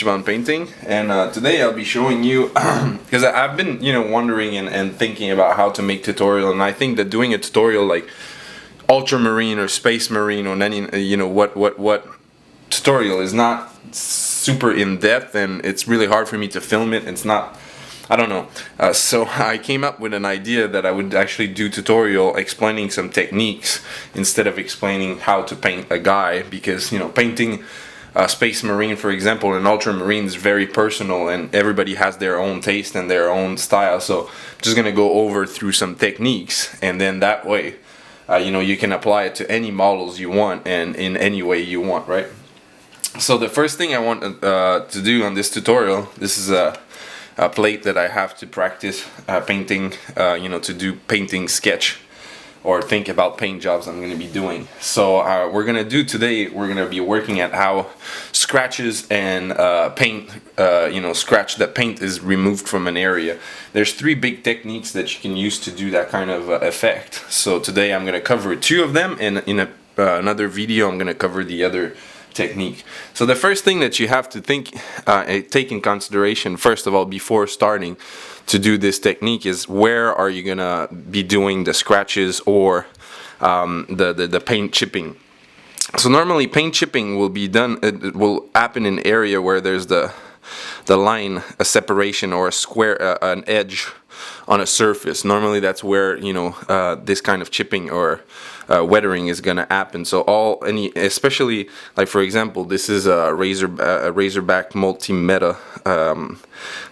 on painting, and today I'll be showing you because I've been wondering and thinking about how to make tutorial, and I think that doing a tutorial like ultramarine or space marine or any what tutorial is not super in depth, and it's really hard for me to film it. It's not, I don't know. So I came up with an idea that I would actually do tutorial explaining some techniques instead of explaining how to paint a guy, because painting space marine, for example, and ultramarine is very personal, and everybody has their own taste and their own style. So I'm just gonna go over through some techniques, and then that way you can apply it to any models you want and in any way you want, right? So the first thing I want to do on this tutorial, this is a plate that I have to practice painting, to do painting sketch or think about paint jobs I'm going to be doing. So we're going to do today, we're going to be working at how scratches and paint, scratch that paint is removed from an area. There's three big techniques that you can use to do that kind of effect. So today I'm going to cover two of them, and in another video I'm going to cover the other technique. So the first thing that you have to take in consideration, first of all, before starting to do this technique, is where are you gonna be doing the scratches or the paint chipping. So normally paint chipping will be done, it will happen in an area where there's the line, a separation, or a square, an edge on a surface. Normally that's where this kind of chipping or weathering is gonna happen. So especially like, for example, this is a Razorback multi-meta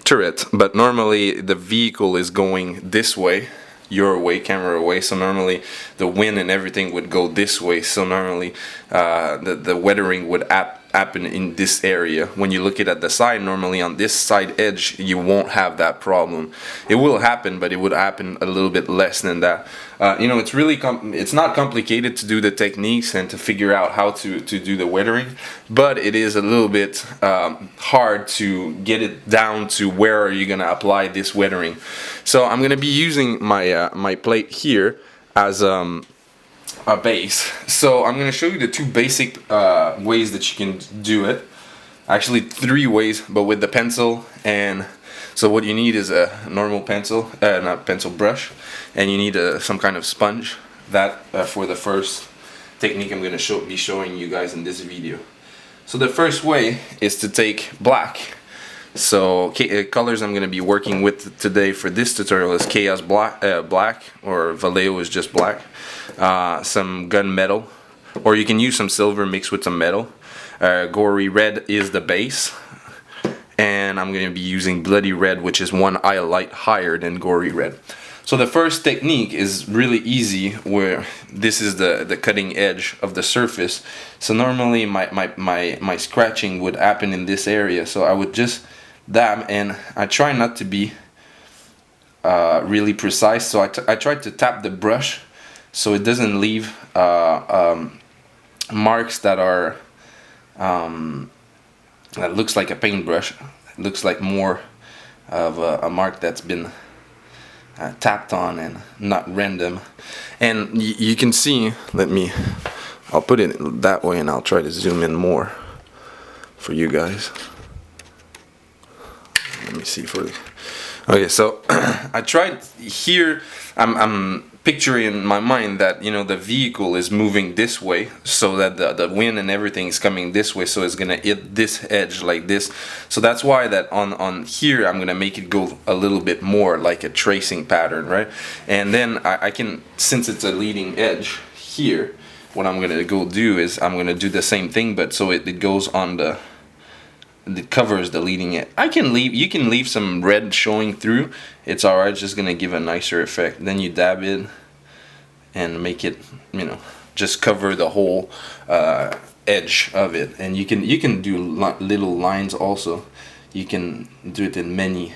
turret, but normally the vehicle is going this way, your way, camera away, so normally the wind and everything would go this way. So normally the weathering would happen in this area. When you look at the side, normally on this side edge you won't have that problem. It will happen, but it would happen a little bit less than that. It's really it's not complicated to do the techniques and to figure out how to do the weathering, but it is a little bit hard to get it down to where are you gonna apply this weathering. So I'm gonna be using my my plate here as a base. So I'm going to show you the two basic ways that you can do it. Actually three ways, but with the pencil. And so what you need is a normal pencil, not pencil, brush, and you need some kind of sponge. That for the first technique I'm going to be showing you guys in this video. So the first way is to take black. So colors I'm going to be working with today for this tutorial is Chaos Black, or Vallejo is just black, some gunmetal, or you can use some silver mixed with some metal. Gory Red is the base, and I'm going to be using Bloody Red, which is one highlight higher than Gory Red. So the first technique is really easy, where this is the cutting edge of the surface. So normally my scratching would happen in this area, so I would just dab, and I try not to be really precise, so I try to tap the brush so it doesn't leave marks that are that looks like a paintbrush. It looks like more of a mark that's been tapped on and not random. And you can see, I'll put it that way and I'll try to zoom in more for you guys. Let me see for okay, so I tried here. I'm picturing in my mind that the vehicle is moving this way, so that the wind and everything is coming this way, so it's gonna hit this edge like this. So that's why that on here I'm gonna make it go a little bit more like a tracing pattern, right? And then I can, since it's a leading edge here, what I'm gonna go do is I'm gonna do the same thing, but so it goes on it covers the leading edge. You can leave some red showing through. It's alright, it's just gonna give a nicer effect. Then you dab it and make it, just cover the whole edge of it. And you can do little lines also. You can do it in many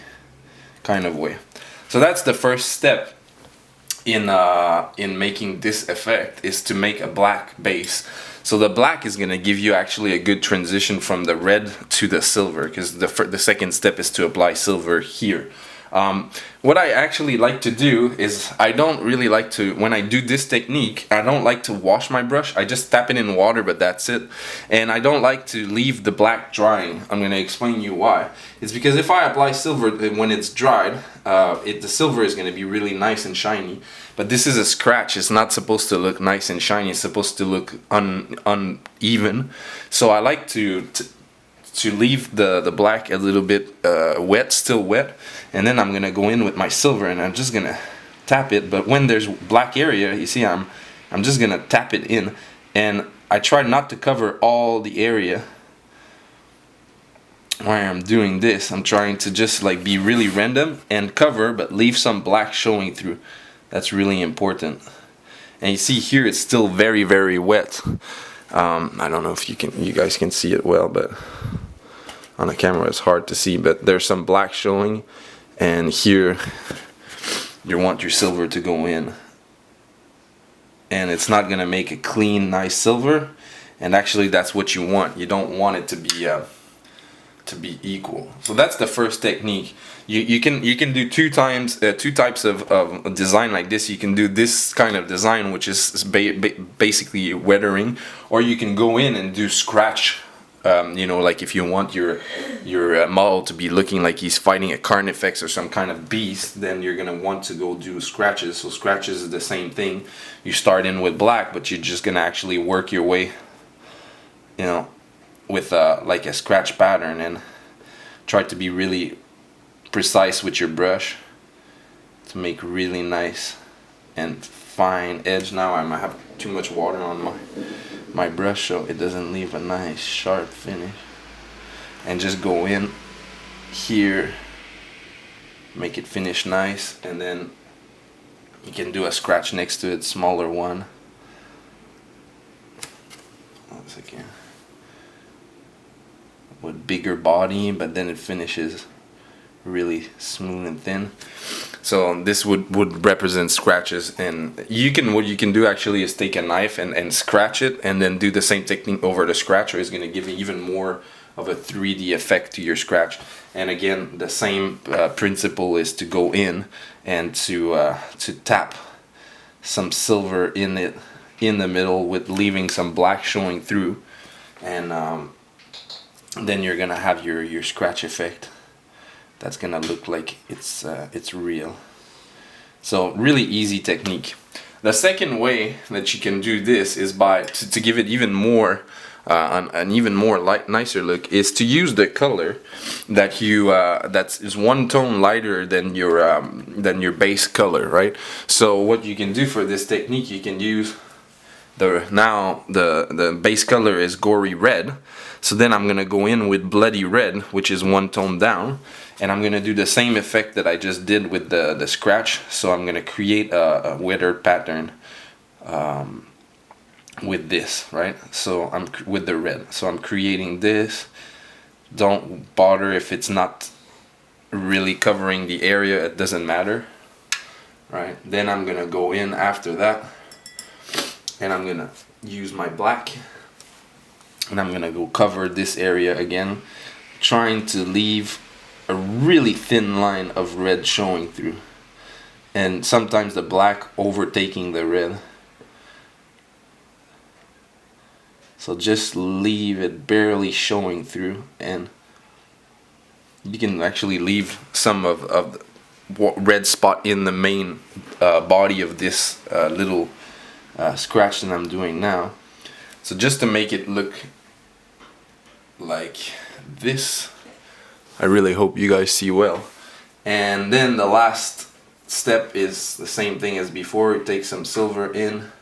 kind of way. So that's the first step in making this effect, is to make a black base. So the black is going to give you actually a good transition from the red to the silver, because the second step is to apply silver here. What I actually like to do is, I don't really like to, when I do this technique, I don't like to wash my brush. I just tap it in water, but that's it. And I don't like to leave the black drying. I'm going to explain you why. It's because if I apply silver when it's dried, the silver is going to be really nice and shiny. But this is a scratch. It's not supposed to look nice and shiny. It's supposed to look uneven. So I like to leave the black a little bit wet, still wet, and then I'm gonna go in with my silver and I'm just gonna tap it. But when there's black area, you see, I'm just gonna tap it in, and I try not to cover all the area. While I'm doing this, I'm trying to just like be really random and cover, but leave some black showing through. That's really important. And you see here, it's still very, very wet. I don't know if you guys can see it well, but on the camera it's hard to see, but there's some black showing, and here you want your silver to go in, and it's not gonna make a clean, nice silver. And actually that's what you want. You don't want it to be equal. So that's the first technique. You can do two types of design like this. You can do this kind of design, which is basically weathering, or you can go in and do scratch. You know, like if you want your model to be looking like he's fighting a carnifex or some kind of beast, then you're gonna want to go do scratches. So scratches is the same thing. You start in with black, but you're just gonna actually work your way, you know, with like a scratch pattern, and try to be really precise with your brush to make really nice and fine edge. Now I might have too much water on my brush, so it doesn't leave a nice sharp finish. And just go in here, make it finish nice, and then you can do a scratch next to it, smaller one. Once again, with bigger body, but then it finishes really smooth and thin. So this would represent scratches, and what you can do actually is take a knife and scratch it, and then do the same technique over the scratcher. Is going to give you even more of a 3D effect to your scratch. And again, the same principle is to go in and to tap some silver in it in the middle, with leaving some black showing through, and then you're gonna have your scratch effect. That's gonna look like it's real. So really easy technique. The second way that you can do this is by to give it even more an even more nicer look, is to use the color that that is one tone lighter than your base color, right? So what you can do for this technique, you can use the base color is gory red. So then I'm gonna go in with bloody red, which is one tone down, and I'm gonna do the same effect that I just did with the scratch. So I'm gonna create a weathered pattern with this, right? So I'm with the red. So I'm creating this. Don't bother if it's not really covering the area, it doesn't matter, right? Then I'm gonna go in after that, and I'm gonna use my black, and I'm gonna go cover this area again, trying to leave a really thin line of red showing through, and sometimes the black overtaking the red. So just leave it barely showing through, and you can actually leave some of the red spot in the main body of this little scratch that I'm doing now. So just to make it look like this, I really hope you guys see well. And then the last step is the same thing as before. You take some silver in,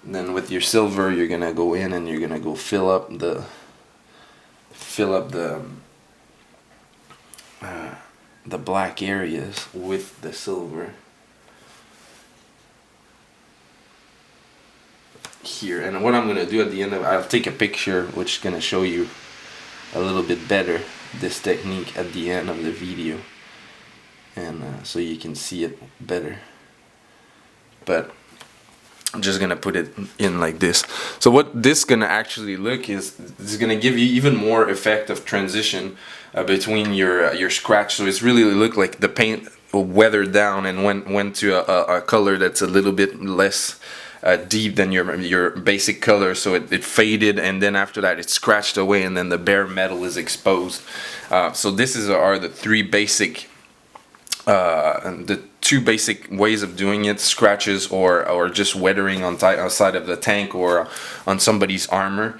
and then with your silver you're gonna go in and you're gonna go fill up the black areas with the silver here. And what I'm gonna do at the end of, I'll take a picture which is gonna show you a little bit better this technique at the end of the video, and so you can see it better. But I'm just gonna put it in like this. So what this gonna actually look is, it's gonna give you even more effect of transition between your scratch. So it's really look like the paint weathered down and went to a color that's a little bit less deep than your basic color. So it faded, and then after that it scratched away, and then the bare metal is exposed. So this are the three basic the two basic ways of doing it: scratches or just weathering on outside of the tank or on somebody's armor.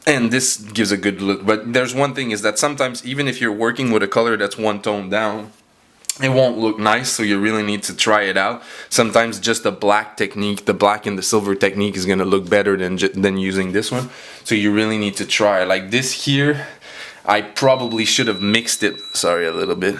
And this gives a good look. But there's one thing, is that sometimes even if you're working with a color that's one tone down, it won't look nice, so you really need to try it out. Sometimes just the black technique, the black and the silver technique, is gonna look better than using this one. So you really need to try. Like this here, I probably should have mixed it, sorry, a little bit.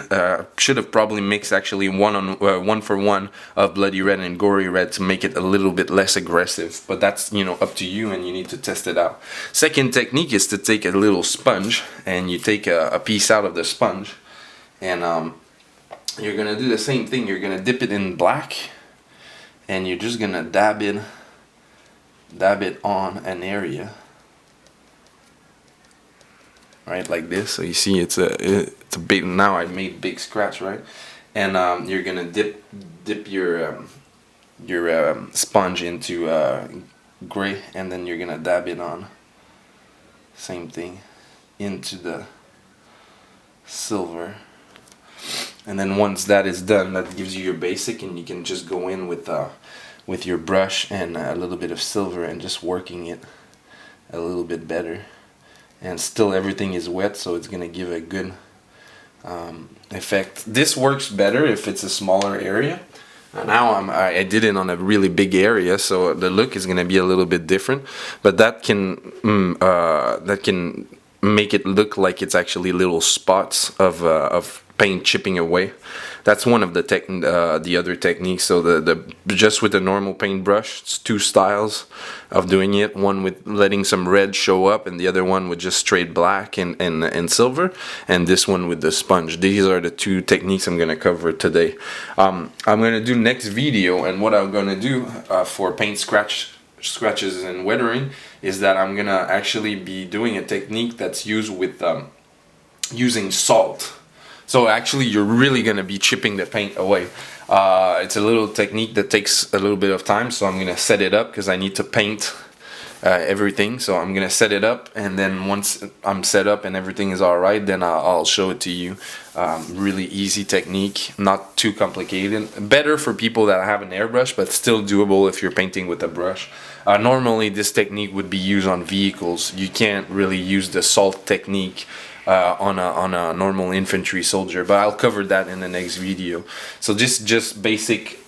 Should have probably mixed actually one for one of Bloody Red and Gory Red to make it a little bit less aggressive. But that's, you know, up to you, and you need to test it out. Second technique is to take a little sponge, and you take a piece out of the sponge, and you're gonna do the same thing. You're gonna dip it in black, and you're just gonna dab it on an area. Right, like this. So you see it's a big, now I made big scratch, right? And you're gonna dip your sponge into gray, and then you're gonna dab it on, same thing, into the silver. And then once that is done, that gives you your basic, and you can just go in with your brush and a little bit of silver and just working it a little bit better. And still everything is wet, so it's gonna give a good effect. This works better if it's a smaller area. Now I did it on a really big area, so the look is gonna be a little bit different. But that can make it look like it's actually little spots of paint chipping away. That's one of the other techniques. So just with a normal paintbrush, it's two styles of doing it. One with letting some red show up, and the other one with just straight black and silver. And this one with the sponge. These are the two techniques I'm gonna cover today. I'm gonna do next video, and what I'm gonna do for paint scratches and weathering is that I'm gonna actually be doing a technique that's used with using salt. So actually you're really gonna be chipping the paint away. It's a little technique that takes a little bit of time, so I'm gonna set it up because I need to paint everything. So I'm gonna set it up, and then once I'm set up and everything is alright, then I'll show it to you. Really easy technique, not too complicated. Better for people that have an airbrush, but still doable if you're painting with a brush. Normally this technique would be used on vehicles. You can't really use the salt technique on a normal infantry soldier, but I'll cover that in the next video. So just basic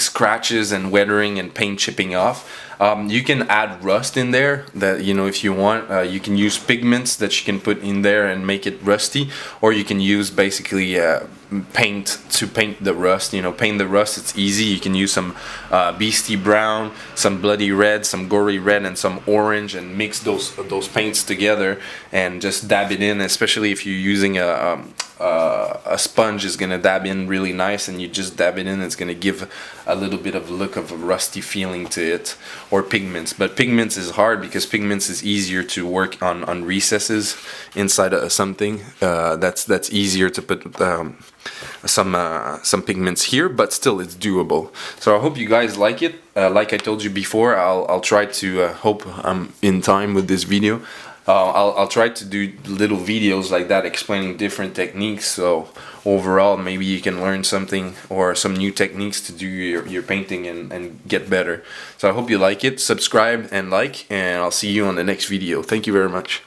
scratches and weathering and paint chipping off. You can add rust in there, that, you know, if you want. You can use pigments that you can put in there and make it rusty, or you can use basically paint to paint the rust. You know, paint the rust, it's easy. You can use some beastie brown, some bloody red, some gory red, and some orange, and mix those paints together and just dab it in. Especially if you're using a sponge, is gonna dab in really nice, and you just dab it in. It's gonna give a little bit of look of a rusty feeling to it. Or pigments, but pigments is hard because pigments is easier to work on recesses inside of something. That's easier to put some pigments here, but still it's doable. So I hope you guys like it. Like I told you before, I'll try to hope I'm in time with this video. I'll try to do little videos like that explaining different techniques, so overall maybe you can learn something or some new techniques to do your painting and get better. So I hope you like it. Subscribe and like, and I'll see you on the next video. Thank you very much.